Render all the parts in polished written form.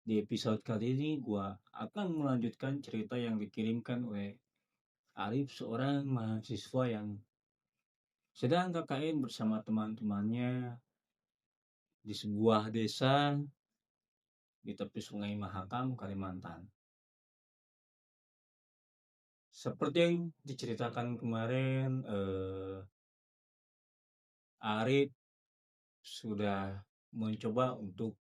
Di episode kali ini, gua akan melanjutkan cerita yang dikirimkan oleh Arif, seorang mahasiswa yang sedang KKN bersama teman-temannya di sebuah desa di tepi Sungai Mahakam, Kalimantan. Seperti yang diceritakan kemarin, Arif sudah mencoba untuk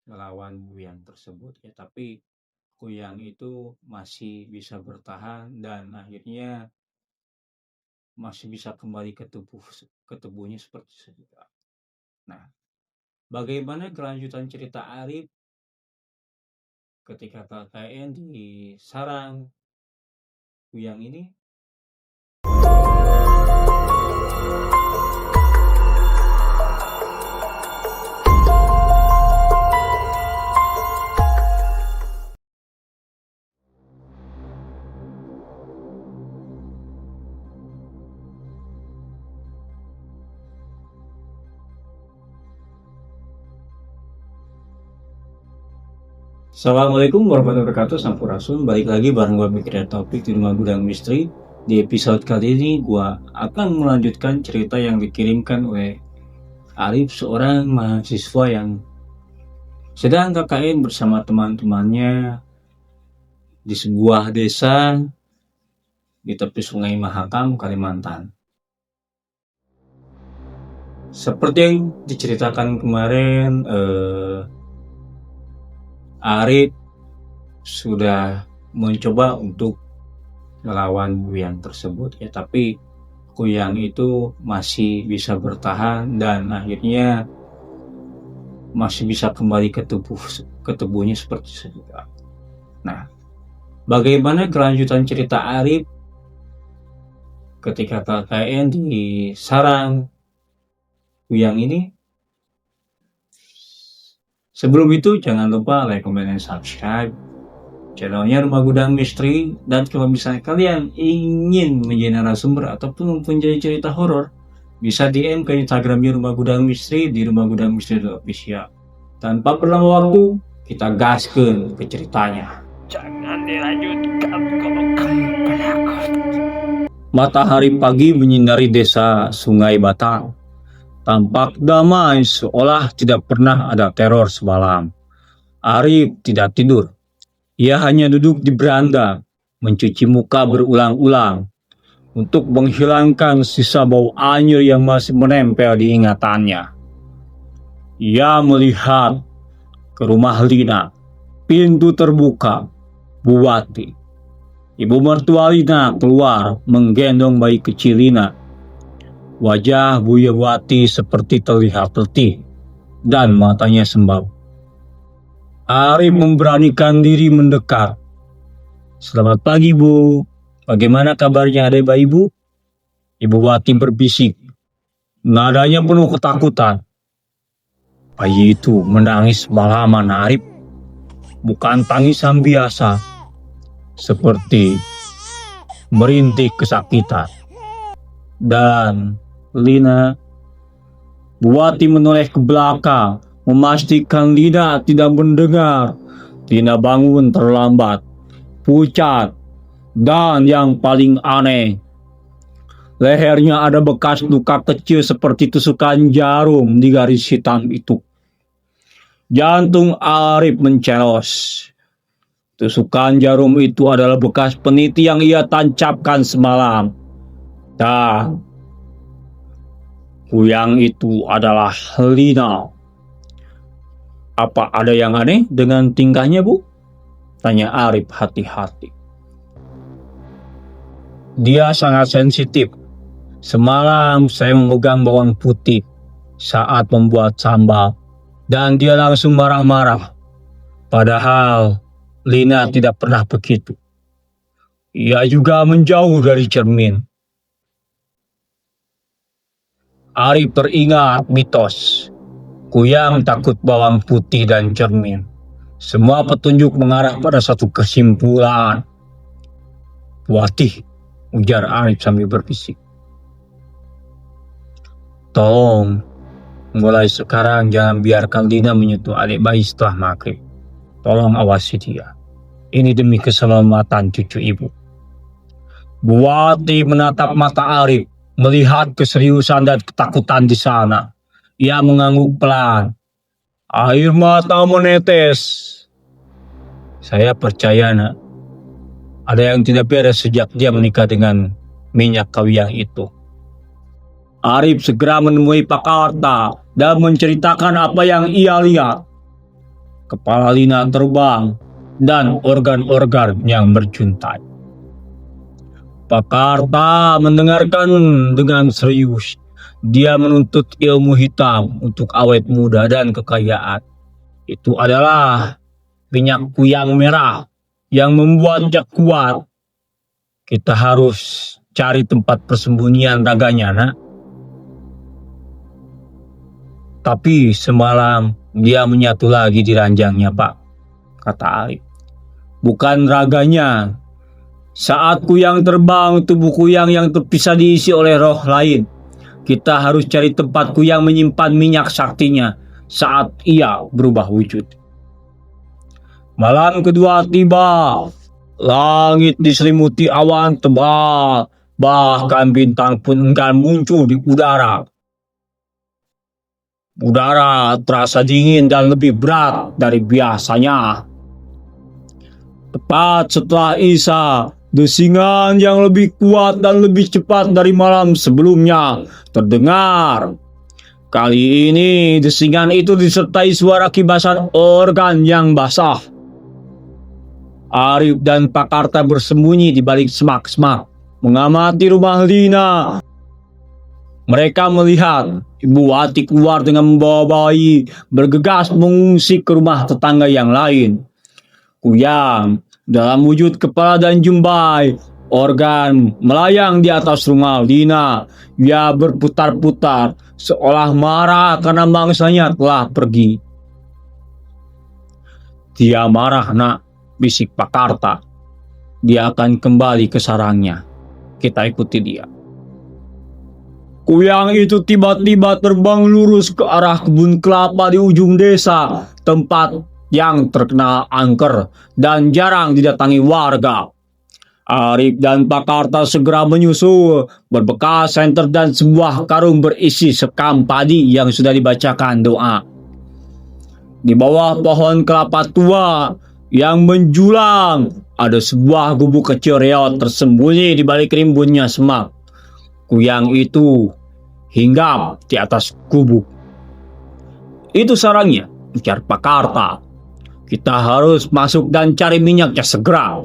melawan Kuyang tersebut ya, tapi Kuyang itu masih bisa bertahan dan akhirnya masih bisa kembali ke tubuhnya seperti sedia. Nah, bagaimana kelanjutan cerita Arif ketika KKN di sarang Kuyang ini? Assalamualaikum warahmatullahi wabarakatuh, Sampurasun. Balik lagi bareng gue Mikir Topik di Rumah Gudang Misteri. Di episode kali ini gue akan melanjutkan cerita yang dikirimkan oleh Arif, seorang mahasiswa yang sedang KKN bersama teman-temannya di sebuah desa di tepi Sungai Mahakam, Kalimantan. Seperti yang diceritakan kemarin, Arif sudah mencoba untuk melawan Kuyang tersebut ya, tapi Kuyang itu masih bisa bertahan dan akhirnya masih bisa kembali ke tubuhnya seperti sedia. Nah, bagaimana kelanjutan cerita Arif ketika KKN di sarang Kuyang ini? Sebelum itu jangan lupa like, comment, dan subscribe channelnya Rumah Gudang Misteri. Dan kalau misalnya kalian ingin menjadi narasumber ataupun mempunyai cerita horor, bisa DM ke Instagramnya Rumah Gudang Misteri di Rumah Gudang Misteri Official. Tanpa berlama waktu, kita gaskeun ke ceritanya. Jangan dilanjutkan kalau kamu penakut. Matahari pagi menyinari desa Sungai Batang. Tampak damai seolah tidak pernah ada teror semalam. Arif tidak tidur. Ia hanya duduk di beranda, mencuci muka berulang-ulang untuk menghilangkan sisa bau anyir yang masih menempel di ingatannya. Ia melihat ke rumah Lina. Pintu terbuka. Buwati, ibu mertua Lina, keluar menggendong bayi kecil Lina. Wajah Bu Yewati seperti terlihat letih dan matanya sembab. Arif memberanikan diri mendekat. Selamat pagi, Bu. Bagaimana kabarnya adek bayi, Bu? Ibu Wati berbisik. Nadanya penuh ketakutan. Bayi itu menangis malaman, Arif. Bukan tangisan biasa. Seperti merintih kesakitan. Dan Lina, Bu Wati menoleh ke belakang, memastikan Lina tidak mendengar. Lina bangun terlambat, pucat, dan yang paling aneh, lehernya ada bekas luka kecil seperti tusukan jarum di garis hitam itu. Jantung Arif mencelos. Tusukan jarum itu adalah bekas peniti yang ia tancapkan semalam. Dan Kuyang itu adalah Lina. Apa ada yang aneh dengan tingkahnya, Bu? Tanya Arif hati-hati. Dia sangat sensitif. Semalam saya memegang bawang putih saat membuat sambal dan dia langsung marah-marah. Padahal Lina tidak pernah begitu. Ia juga menjauh dari cermin. Arif teringat mitos. Kuyang takut bawang putih dan cermin. Semua petunjuk mengarah pada satu kesimpulan. Wati, ujar Arif sambil berbisik. Tolong, mulai sekarang jangan biarkan Lina menyentuh adik bayi setelah maghrib. Tolong awasi dia. Ini demi keselamatan cucu ibu. Buati menatap mata Arif, melihat keseriusan dan ketakutan di sana. Ia mengangguk pelan. Air mata menetes. Saya percaya, nak. Ada yang tidak beres sejak dia menikah dengan minyak kawiyang itu. Arif segera menemui Pak Karta dan menceritakan apa yang ia lihat. Kepala Lina terbang dan organ-organ yang berjuntai. Pak Karta mendengarkan dengan serius. Dia menuntut ilmu hitam untuk awet muda dan kekayaan. Itu adalah minyak kuyang merah yang membuatnya kuat. Kita harus cari tempat persembunyian raganya, nak. Tapi semalam dia menyatu lagi di ranjangnya, Pak, kata Arif. Bukan raganya. Saat kuyang terbang, tubuh kuyang yang terpisah diisi oleh roh lain. Kita harus cari tempat kuyang menyimpan minyak saktinya saat ia berubah wujud. Malam kedua tiba. Langit diselimuti awan tebal. Bahkan bintang pun enggan muncul di udara. Udara terasa dingin dan lebih berat dari biasanya. Tepat setelah Isya, desingan yang lebih kuat dan lebih cepat dari malam sebelumnya terdengar. Kali ini desingan itu disertai suara kibasan organ yang basah. Arif dan Pak Karta bersembunyi di balik semak-semak, mengamati rumah Lina. Mereka melihat Ibu Wati keluar dengan membawa bayi, bergegas mengungsi ke rumah tetangga yang lain. Kuyang dalam wujud kepala dan jumbai, organ melayang di atas rumah Lina. Ia berputar-putar seolah marah karena mangsanya telah pergi. Dia marah, nak, bisik Pak Karta. Dia akan kembali ke sarangnya. Kita ikuti dia. Kuyang itu tiba-tiba terbang lurus ke arah kebun kelapa di ujung desa, tempat yang terkenal angker dan jarang didatangi warga. Arif dan Pak Karta segera menyusul, berbekal senter dan sebuah karung berisi sekam padi yang sudah dibacakan doa. Di bawah pohon kelapa tua yang menjulang, ada sebuah gubuk kecil reot tersembunyi di balik rimbunnya semak. Kuyang itu hinggap di atas gubuk. Itu sarangnya, ujar Pak Karta. Kita harus masuk dan cari minyaknya segera.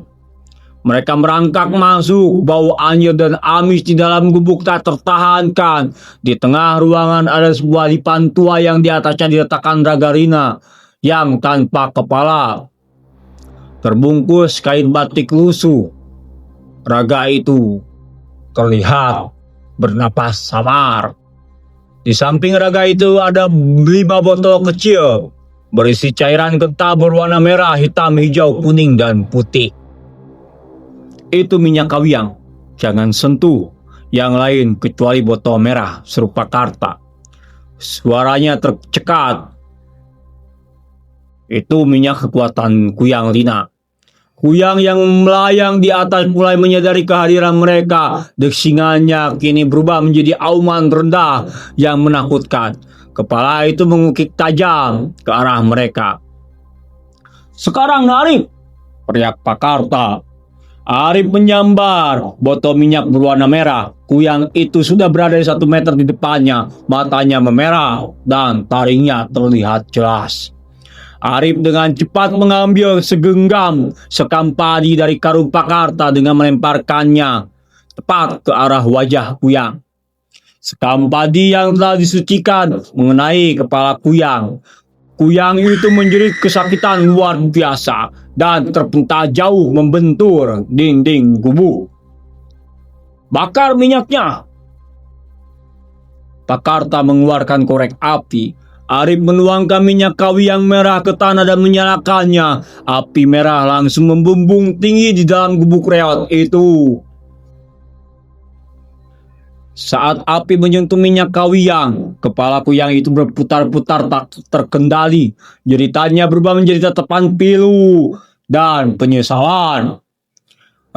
Mereka merangkak masuk, bau anyir dan amis di dalam gubuk tak tertahankan. Di tengah ruangan ada sebuah dipan tua yang di atasnya diletakkan raga Rina yang tanpa kepala, terbungkus kain batik lusuh. Raga itu terlihat bernapas samar. Di samping raga itu ada 5 botol kecil berisi cairan kental berwarna merah, hitam, hijau, kuning, dan putih. Itu minyak kawiyang. Jangan sentuh yang lain kecuali botol merah, seru Pak Karta. Suaranya tercekat. Itu minyak kekuatan Kuyang Lina. Kuyang yang melayang di atas mulai menyadari kehadiran mereka. Desingannya kini berubah menjadi auman rendah yang menakutkan. Kepala itu mengukik tajam ke arah mereka. Sekarang, Arif, teriak Pak Karta. Arif menyambar botol minyak berwarna merah. Kuyang itu sudah berada di 1 meter di depannya. Matanya memerah dan taringnya terlihat jelas. Arif dengan cepat mengambil segenggam sekam padi dari karung Pak Karta dengan melemparkannya tepat ke arah wajah Kuyang. Sekam padi yang telah disucikan mengenai kepala Kuyang. Kuyang itu menjerit kesakitan luar biasa dan terpental jauh membentur dinding gubuk. Bakar minyaknya! Pak Karta mengeluarkan korek api. Arif menuangkan minyak kawiyang merah ke tanah dan menyalakannya. Api merah langsung membumbung tinggi di dalam gubuk reot itu. Saat api menyentuh minyak Kuyang, kepala Kuyang itu berputar-putar tak terkendali. Jeritannya berubah menjadi tatapan pilu dan penyesalan.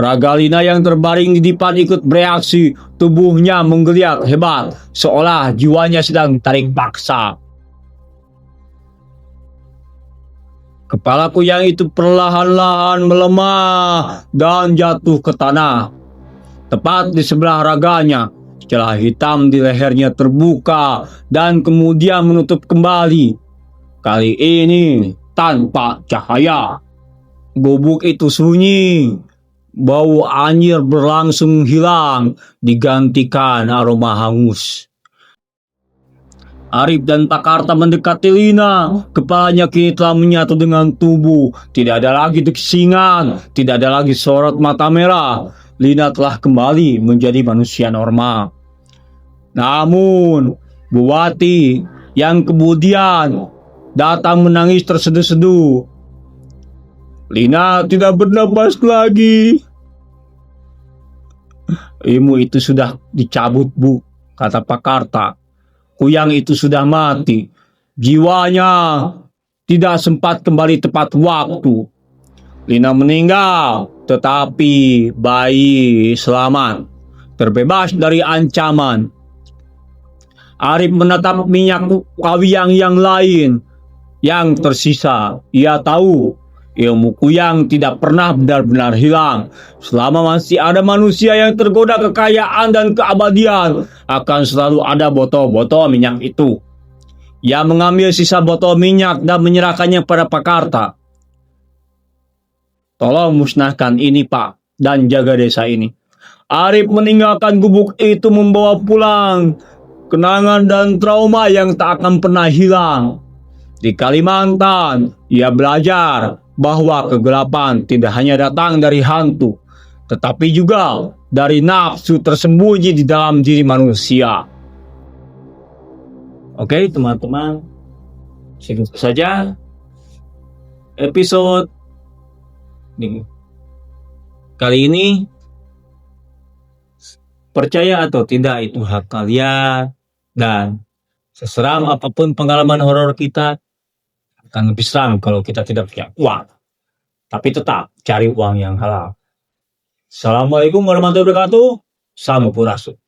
Raga Lina yang terbaring di dipan ikut bereaksi. Tubuhnya menggeliat hebat, seolah jiwanya sedang ditarik paksa. Kepala Kuyang itu perlahan-lahan melemah dan jatuh ke tanah. Tepat di sebelah raganya, celah hitam di lehernya terbuka dan kemudian menutup kembali. Kali ini tanpa cahaya. Gubuk itu sunyi. Bau anyir berlangsung hilang, digantikan aroma hangus. Arif dan Pakarta mendekati Lina. Kepalanya kini telah menyatu dengan tubuh. Tidak ada lagi deksingan, tidak ada lagi sorot mata merah. Lina telah kembali menjadi manusia normal. Namun, Buwati yang kemudian datang menangis terseduh-seduh. Lina tidak bernapas lagi. Ilmu itu sudah dicabut, Bu, kata Pakarta. Kuyang itu sudah mati. Jiwanya tidak sempat kembali tepat waktu. Lina meninggal, tetapi bayi selamat, terbebas dari ancaman. Arif menatap minyak Kuyang yang lain yang tersisa. Ia tahu ilmu Kuyang tidak pernah benar-benar hilang. Selama masih ada manusia yang tergoda kekayaan dan keabadian, akan selalu ada botol-botol minyak itu. Ia mengambil sisa botol minyak dan menyerahkannya pada Pakarta. Tolong musnahkan ini, Pak, dan jaga desa ini. Arif meninggalkan gubuk itu membawa pulang kenangan dan trauma yang tak akan pernah hilang. Di Kalimantan, ia belajar bahwa kegelapan tidak hanya datang dari hantu, tetapi juga dari nafsu tersembunyi di dalam diri manusia. Oke, teman-teman, segitu saja episode kali ini. Percaya atau tidak itu hak kalian, dan seseram apapun pengalaman horor kita, akan lebih seram kalau kita tidak punya uang. Tapi tetap cari uang yang halal. Assalamualaikum warahmatullahi wabarakatuh. Sampurasun.